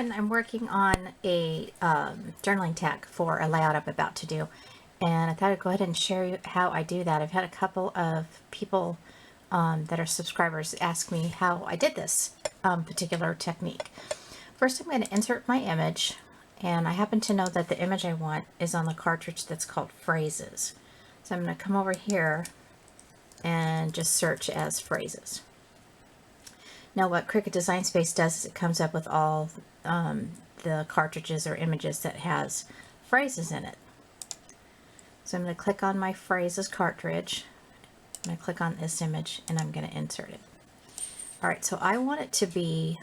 doing, I'm working on a journaling tag for a layout I'm about to do. And I thought I'd go ahead and share you how I do that. I've had a couple of people that are subscribers ask me how I did this particular technique. First, I'm going to insert my image. And I happen to know that the image I want is on the cartridge that's called Phrases. So I'm going to come over here and just search as Phrases. Now what Cricut Design Space does is it comes up with all the cartridges or images that has phrases in it. So I'm going to click on my Phrases cartridge. I'm going to click on this image and I'm going to insert it. Alright, so I want it to be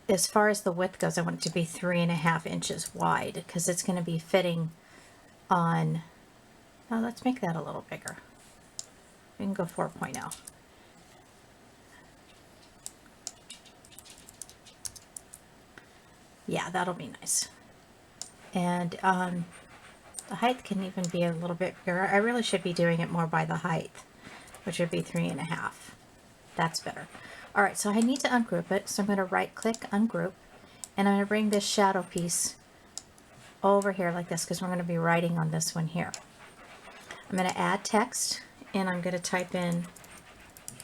as far as the width goes, I want it to be 3.5 inches wide because it's going to be fitting on, now let's make that a little bigger. We can go 4.0. Yeah, that'll be nice. And the height can even be a little bit bigger. I really should be doing it more by the height, which would be 3.5. That's better. All right, so I need to ungroup it. So I'm going to right click, ungroup, and I'm going to bring this shadow piece over here like this because we're going to be writing on this one here. I'm going to add text and I'm going to type in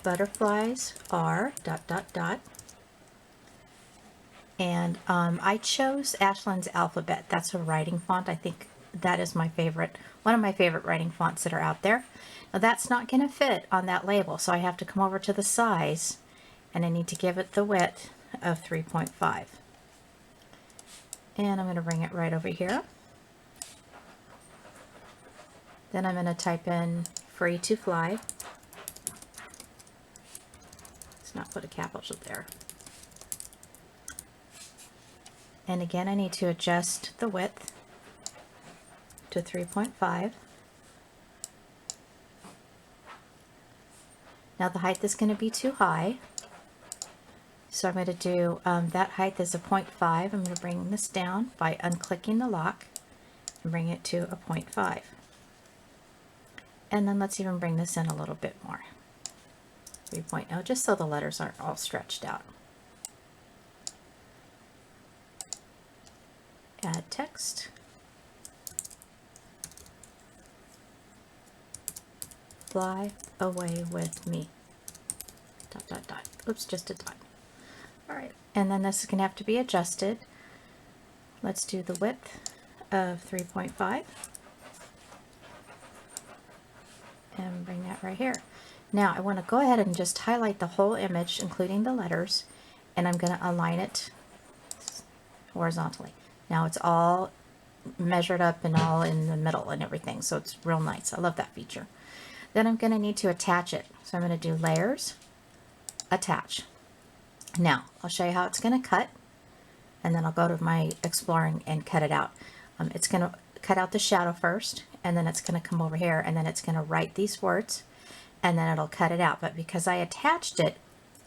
butterflies are ... And I chose Ashland's Alphabet. That's a writing font. I think that is my favorite, one of my favorite writing fonts that are out there. Now that's not going to fit on that label, so I have to come over to the size and I need to give it the width of 3.5. And I'm going to bring it right over here. Then I'm going to type in free to fly. Let's not put a capital there. And again, I need to adjust the width to 3.5. Now the height is going to be too high. So I'm going to do, that height is a 0.5. I'm going to bring this down by unclicking the lock and bring it to a 0.5. And then let's even bring this in a little bit more. 3.0, just so the letters aren't all stretched out. Add text. Fly away with me. ... Oops, just a dot. Alright, and then this is going to have to be adjusted. Let's do the width of 3.5. And bring that right here. Now I want to go ahead and just highlight the whole image, including the letters, and I'm going to align it horizontally. Now it's all measured up and all in the middle and everything, so it's real nice. I love that feature. Then I'm going to need to attach it. So I'm going to do layers, attach. Now I'll show you how it's going to cut, and then I'll go to my exploring and cut it out. It's going to cut out the shadow first, and then it's going to come over here, and then it's going to write these words, and then it'll cut it out. But because I attached it,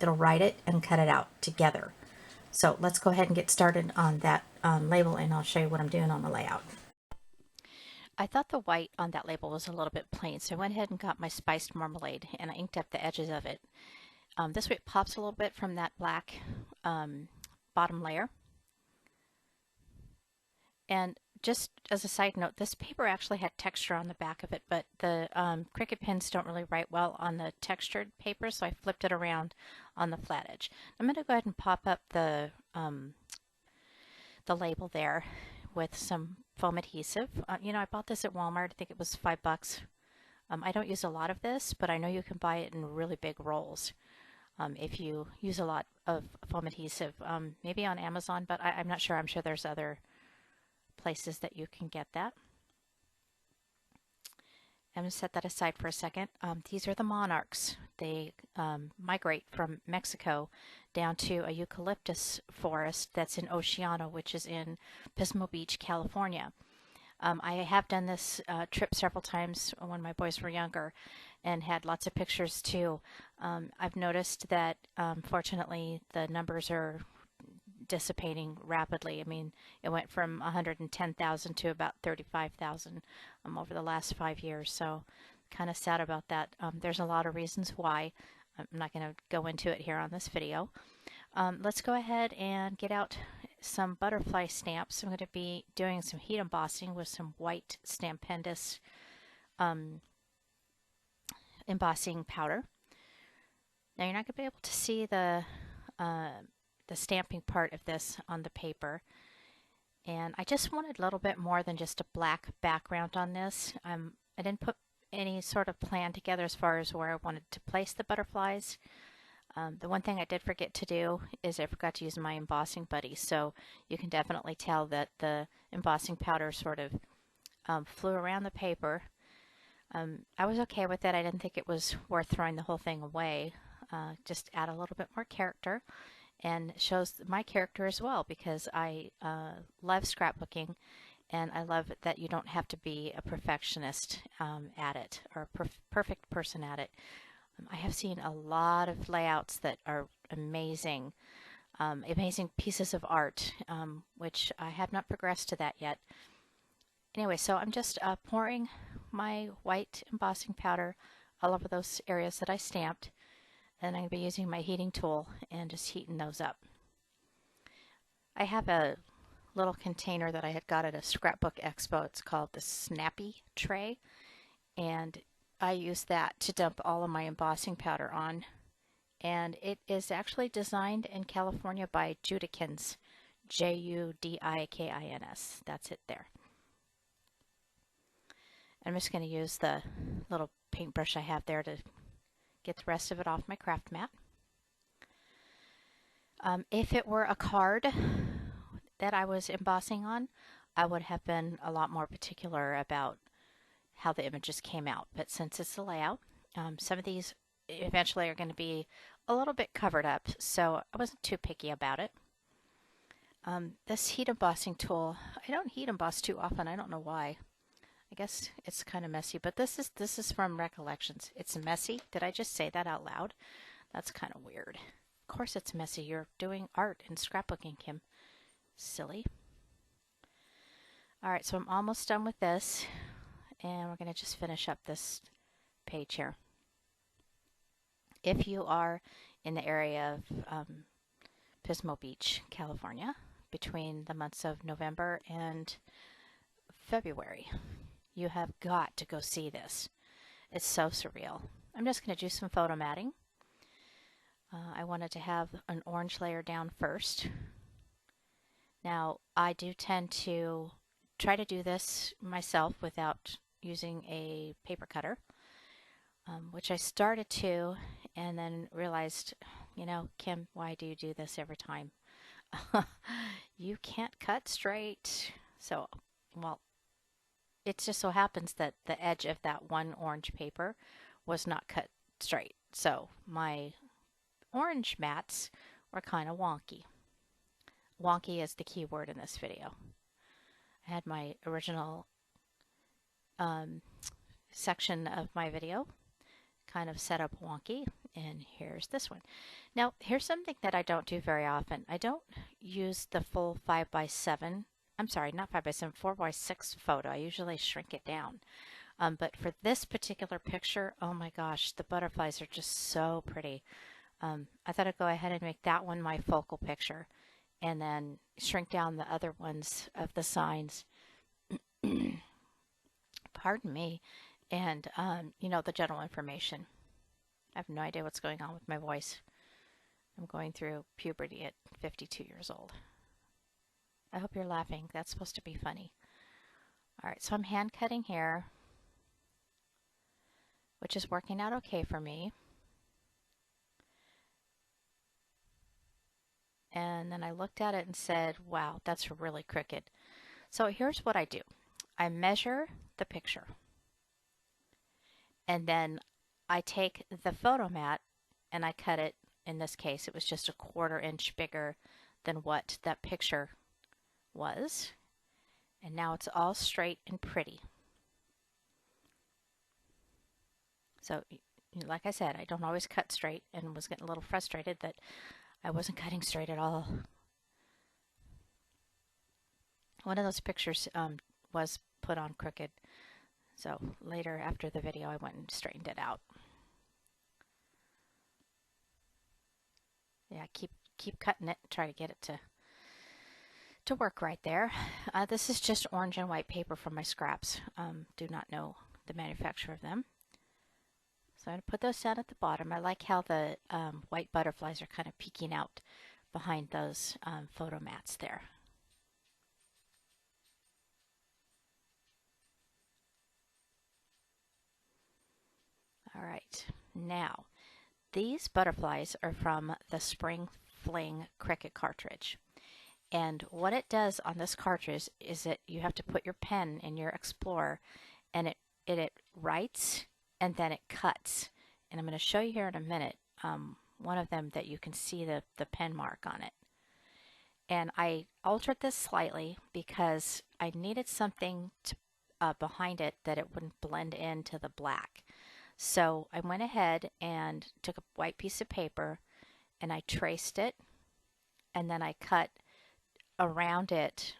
it'll write it and cut it out together. So let's go ahead and get started on that label, and I'll show you what I'm doing on the layout. I thought the white on that label was a little bit plain, so I went ahead and got my spiced marmalade and I inked up the edges of it. This way it pops a little bit from that black bottom layer. And just as a side note, this paper actually had texture on the back of it, but the Cricut pens don't really write well on the textured paper, so I flipped it around on the flat edge. I'm going to go ahead and pop up the label there with some foam adhesive. You know, I bought this at Walmart. I think it was $5. I don't use a lot of this, but I know you can buy it in really big rolls if you use a lot of foam adhesive. Maybe on Amazon, but I'm not sure. I'm sure there's other places that you can get that. I'm going to set that aside for a second. These are the monarchs. They migrate from Mexico down to a eucalyptus forest that's in Oceano, which is in Pismo Beach, California. I have done this trip several times when my boys were younger and had lots of pictures too. I've noticed that fortunately the numbers are dissipating rapidly. I mean, it went from 110,000 to about 35,000 over the last 5 years. So kind of sad about that. There's a lot of reasons why. I'm not going to go into it here on this video. Let's go ahead and get out some butterfly stamps. I'm going to be doing some heat embossing with some white Stampendous embossing powder. Now you're not going to be able to see the stamping part of this on the paper, and I just wanted a little bit more than just a black background on this. I didn't put any sort of plan together as far as where I wanted to place the butterflies. The one thing I did forget to do is I forgot to use my embossing buddy, so you can definitely tell that the embossing powder sort of flew around the paper. I was okay with it. I didn't think it was worth throwing the whole thing away. Just add a little bit more character, and shows my character as well, because I love scrapbooking, and I love that you don't have to be a perfectionist at it, or a perfect person at it. I have seen a lot of layouts that are amazing, amazing pieces of art, which I have not progressed to that yet. Anyway, so I'm just pouring my white embossing powder all over those areas that I stamped, and I'm going to be using my heating tool and just heating those up. I have a little container that I had got at a Scrapbook Expo. It's called the Snappy Tray, and I use that to dump all of my embossing powder on. And it is actually designed in California by Judikins, Judikins. That's it there. I'm just going to use the little paintbrush I have there to get the rest of it off my craft mat. If it were a card that I was embossing on, I would have been a lot more particular about how the images came out. But since it's a layout, some of these eventually are going to be a little bit covered up, so I wasn't too picky about it. This heat embossing tool, I don't heat emboss too often. I don't know why. I guess it's kind of messy, but this is from Recollections. It's messy. Did I just say that out loud? That's kind of weird. Of course it's messy. You're doing art and scrapbooking, Kim. Silly. Alright, so I'm almost done with this, and we're going to just finish up this page here. If you are in the area of Pismo Beach, California, between the months of November and February, you have got to go see this. It's so surreal. I'm just going to do some photo matting. I wanted to have an orange layer down first. Now, I do tend to try to do this myself without using a paper cutter, which I started to, and then realized, you know, Kim, why do you do this every time? You can't cut straight. So, well, it just so happens that the edge of that one orange paper was not cut straight. So my orange mats were kind of wonky. Wonky is the key word in this video. I had my original section of my video kind of set up wonky, and here's this one. Now, here's something that I don't do very often. I don't use the full 5x7. I'm sorry, not 5x7, 4x6 photo. I usually shrink it down. But for this particular picture, oh my gosh, the butterflies are just so pretty. I thought I'd go ahead and make that one my focal picture, and then shrink down the other ones of the signs. Pardon me. And, you know, the general information. I have no idea what's going on with my voice. I'm going through puberty at 52 years old. I hope you're laughing. That's supposed to be funny. Alright, so I'm hand cutting here, which is working out okay for me. And then I looked at it and said, wow, that's really crooked. So here's what I do. I measure the picture, and then I take the photo mat and I cut it. In this case, it was just a 1/4 inch bigger than what that picture was, and now it's all straight and pretty. So, like I said, I don't always cut straight, and was getting a little frustrated that I wasn't cutting straight at all. One of those pictures was put on crooked, so later after the video I went and straightened it out. Yeah, keep cutting it, try to get it to work right there. This is just orange and white paper from my scraps. Do not know the manufacturer of them. So I'm going to put those down at the bottom. I like how the white butterflies are kind of peeking out behind those photo mats there. All right, now these butterflies are from the Spring Fling Cricut cartridge. And what it does on this cartridge is that you have to put your pen in your Explorer, and it writes and then it cuts. And I'm going to show you here in a minute one of them that you can see the pen mark on it. And I altered this slightly because I needed something to, behind it that it wouldn't blend into the black. So I went ahead and took a white piece of paper and I traced it, and then I cut around it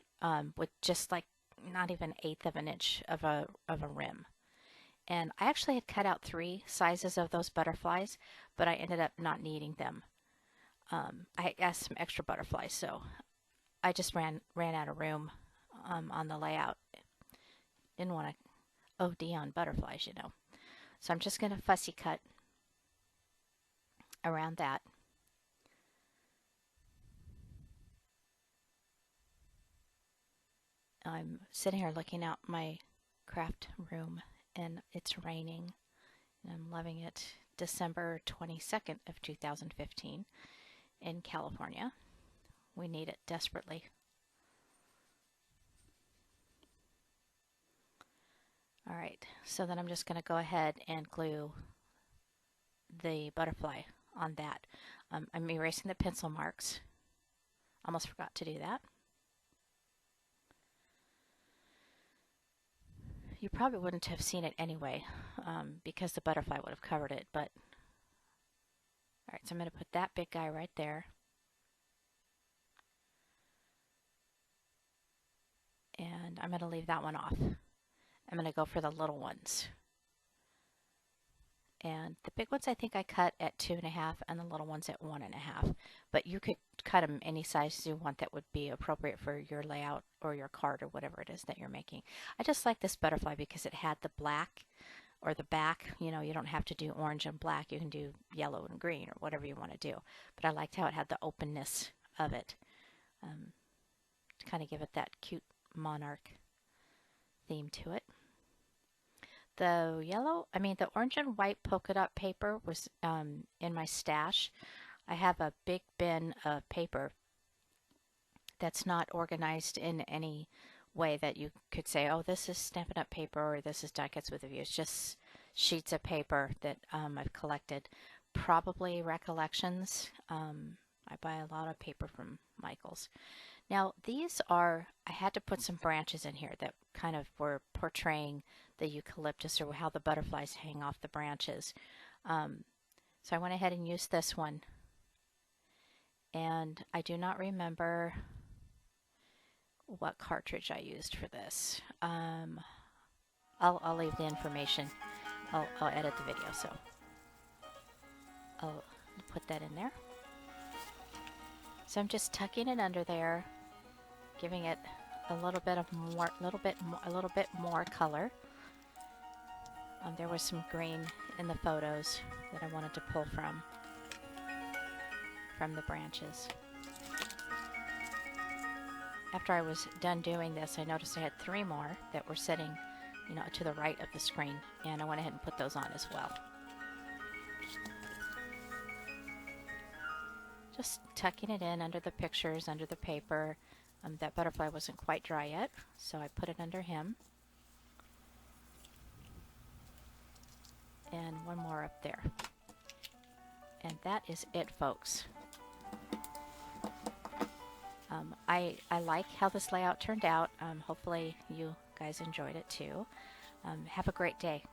with just like not even 1/8 of an inch of a rim. And I actually had cut out 3 sizes of those butterflies, but I ended up not needing them. I asked some extra butterflies, so I just ran out of room on the layout. Didn't want to OD on butterflies, you know. So I'm just going to fussy cut around that. I'm sitting here looking out my craft room and it's raining and I'm loving it. December 22nd of 2015 in California. We need it desperately. All right, so then I'm just going to go ahead and glue the butterfly on that. I'm erasing the pencil marks. Almost forgot to do that. You probably wouldn't have seen it anyway because the butterfly would have covered it, but all right, so I'm going to put that big guy right there. And I'm going to leave that one off. I'm going to go for the little ones. And the big ones I think I cut at 2.5 and the little ones at 1.5. But you could cut them any size you want that would be appropriate for your layout or your card or whatever it is that you're making. I just like this butterfly because it had the black or the back. You know, you don't have to do orange and black. You can do yellow and green or whatever you want to do. But I liked how it had the openness of it to kind of give it that cute monarch theme to it. The orange and white polka dot paper was in my stash. I have a big bin of paper that's not organized in any way that you could say, oh, this is Stampin' Up! Paper or this is Die Cuts with a View. It's just sheets of paper that I've collected. Probably recollections. I buy a lot of paper from Michael's. Now these are, I had to put some branches in here that kind of were portraying the eucalyptus or how the butterflies hang off the branches. So I went ahead and used this one. And I do not remember what cartridge I used for this. I'll leave the information. I'll edit the video, so I'll put that in there. So I'm just tucking it under there, giving it a little bit more color. There was some green in the photos that I wanted to pull from the branches. After I was done doing this, I noticed I had 3 more that were sitting, you know, to the right of the screen, and I went ahead and put those on as well. Just tucking it in under the pictures, under the paper. That butterfly wasn't quite dry yet, so I put it under him. And one more up there. And that is it, folks. I like how this layout turned out. Hopefully you guys enjoyed it too. Have a great day.